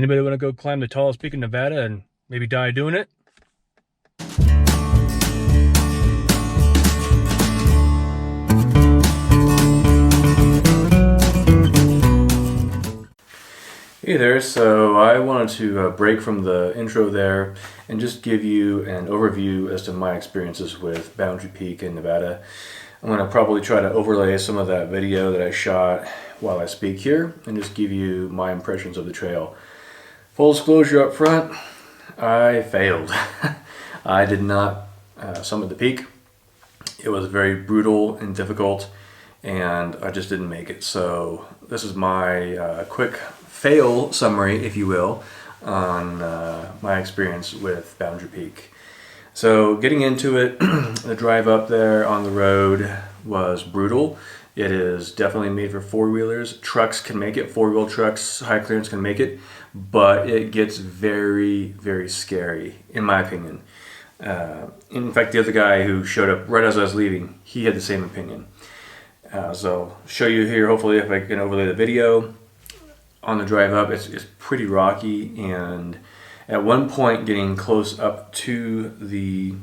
Anybody want to go climb the tallest peak in Nevada and maybe die doing it? Hey there, so I wanted to break from the intro there and just give you an overview as to my experiences with Boundary Peak in Nevada. I'm going to probably try to overlay some of that video that I shot while I speak here and just give you my impressions of the trail. Full disclosure up front, I failed. I did not summit the peak. It was very brutal and difficult, and I just didn't make it. So this is my quick fail summary, if you will, on my experience with Boundary Peak. So getting into it, the drive up there on the road was brutal. It is definitely made for four-wheelers. Trucks can make it, four-wheel trucks, high clearance can make it, but it gets very, very scary, in my opinion. In fact, the other guy who showed up right as I was leaving, he had the same opinion. So I'll show you here, hopefully, if I can overlay the video. On the drive up, it's pretty rocky, and at one point getting close up to the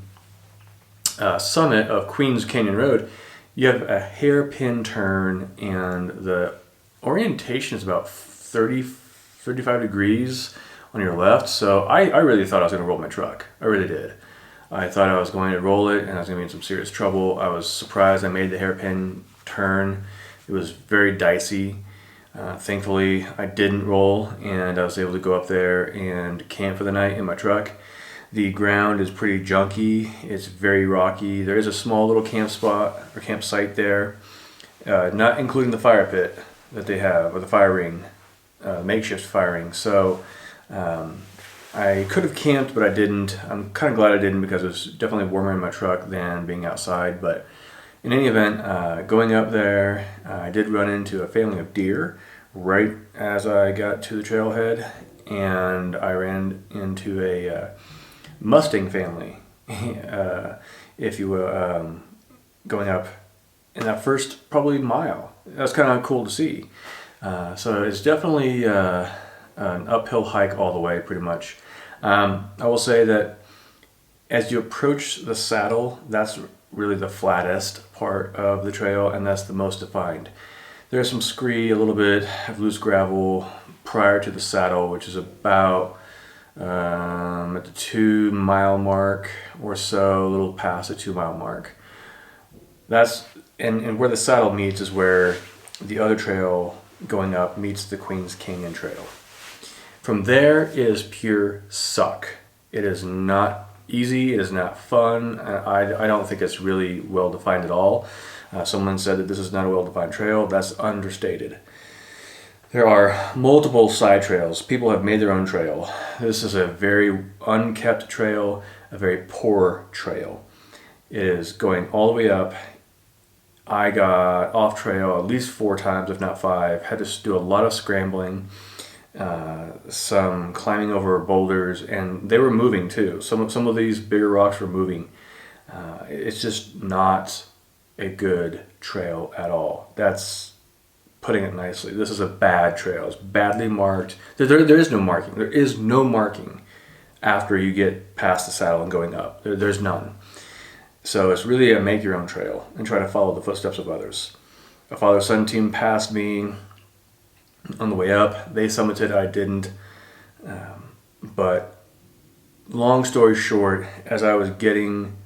summit of Queens Canyon Road, you have a hairpin turn, and the orientation is about 35 degrees on your left. So I really thought I was going to roll my truck. I really did. I thought I was going to roll it and I was going to be in some serious trouble. I was surprised I made the hairpin turn. It was very dicey. Thankfully, I didn't roll, and I was able to go up there and camp for the night in my truck. The ground is pretty junky. It's very rocky. There is a small little camp spot or campsite there, not including the fire pit that they have, or the fire ring, makeshift fire ring. So I could have camped, but I didn't. I'm kind of glad I didn't, because it was definitely warmer in my truck than being outside. But in any event, going up there, I did run into a family of deer right as I got to the trailhead, and I ran into a Mustang family, if you will, going up in that first probably mile. That was kind of cool to see. So it's definitely an uphill hike all the way, pretty much. I will say that as you approach the saddle, that's really the flattest part of the trail, and that's the most defined. There's some scree, a little bit of loose gravel prior to the saddle, which is about at the 2 mile mark or so, a little past the 2 mile mark. That's and where the saddle meets is where the other trail going up meets the Queens Canyon Trail. From there is pure suck. It is not easy, it is not fun. I don't think it's really well defined at all. Someone said that this is not a well-defined trail. That's understated. There are multiple side trails. People have made their own trail. This is a very unkept trail, a very poor trail. It is going all the way up. I got off trail at least 4 times, if not 5. Had to do a lot of scrambling, some climbing over boulders, and they were moving too. Some of these bigger rocks were moving. It's just not a good trail at all. That's putting it nicely. This is a bad trail. It's badly marked. There is no marking. There is no marking after you get past the saddle and going up. There's none. So it's really a make your own trail and try to follow the footsteps of others. A father-son team passed me on the way up. They summited, I didn't. But long story short, as I was getting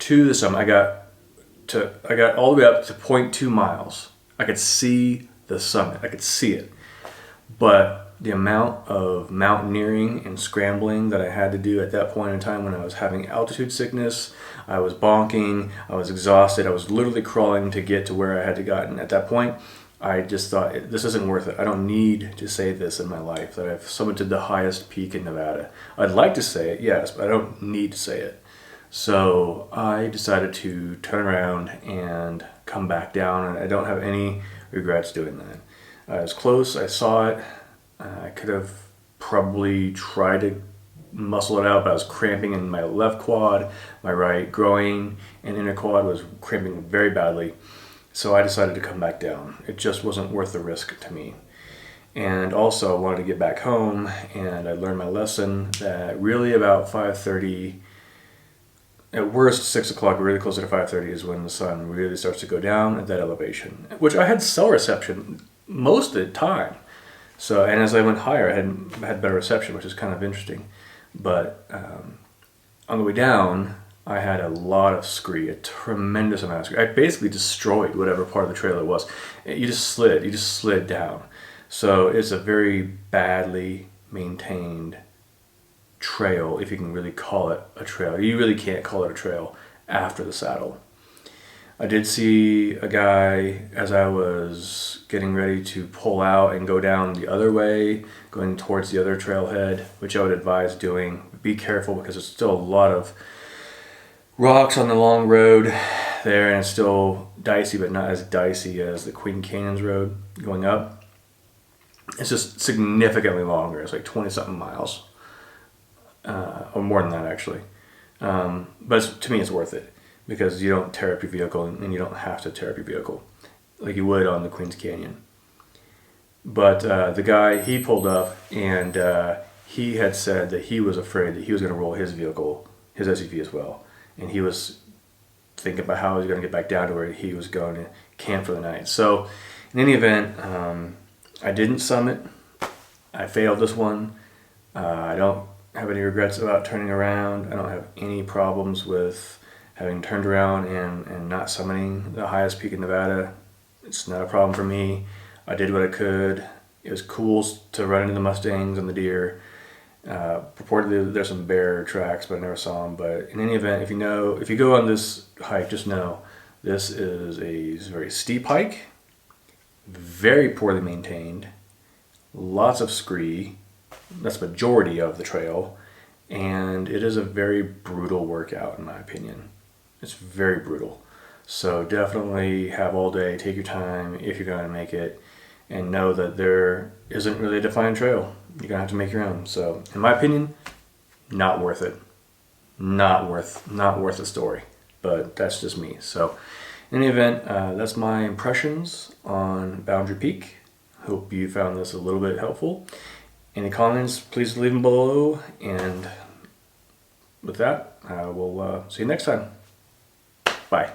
to the summit, I got all the way up to 0.2 miles. I could see the summit. I could see it. But the amount of mountaineering and scrambling that I had to do at that point in time, when I was having altitude sickness, I was bonking, I was exhausted, I was literally crawling to get to where I had to gotten. At that point, I just thought, this isn't worth it. I don't need to say this in my life, that I've summited the highest peak in Nevada. I'd like to say it, yes, but I don't need to say it. So I decided to turn around and come back down, and I don't have any regrets doing that. I was close, I saw it. I could have probably tried to muscle it out, but I was cramping in my left quad, my right groin and inner quad was cramping very badly. So I decided to come back down. It just wasn't worth the risk to me. And also I wanted to get back home, and I learned my lesson that really about 5:30, at worst 6 o'clock, really closer to 5:30 is when the sun really starts to go down at that elevation, which I had cell reception most of the time. So, and as I went higher, I had better reception, which is kind of interesting. But on the way down, I had a lot of scree, a tremendous amount of scree. I basically destroyed whatever part of the trail it was. You just slid down. So it's a very badly maintained trail, if you can really call it a trail. You really can't call it a trail after the saddle. I did see a guy as I was getting ready to pull out and go down the other way, going towards the other trailhead, which I would advise doing. Be careful because there's still a lot of rocks on the long road there, and it's still dicey, but not as dicey as the Queen Canyons road going up. It's just significantly longer. It's like 20 something miles, or more than that actually. But to me, it's worth it because you don't tear up your vehicle, and you don't have to tear up your vehicle like you would on the Queens Canyon. But the guy, he pulled up, and he had said that he was afraid that he was going to roll his vehicle, his SUV as well. And he was thinking about how he was going to get back down to where he was going to camp for the night. So in any event, I didn't summit. I failed this one. I don't have any regrets about turning around. I don't have any problems with having turned around and not summiting the highest peak in Nevada. It's not a problem for me. I did what I could. It was cool to run into the Mustangs and the deer. Purportedly there's some bear tracks, but I never saw them. But in any event, if you go on this hike, just know this is a very steep hike, very poorly maintained, lots of scree. That's the majority of the trail, and it is a very brutal workout in my opinion. It's very brutal. So definitely have all day, take your time if you're going to make it, and know that there isn't really a defined trail. You're going to have to make your own. So in my opinion, not worth it. Not worth the story. But that's just me. So in any event, that's my impressions on Boundary Peak. Hope you found this a little bit helpful. Any comments, please leave them below. And with that, I will see you next time. Bye.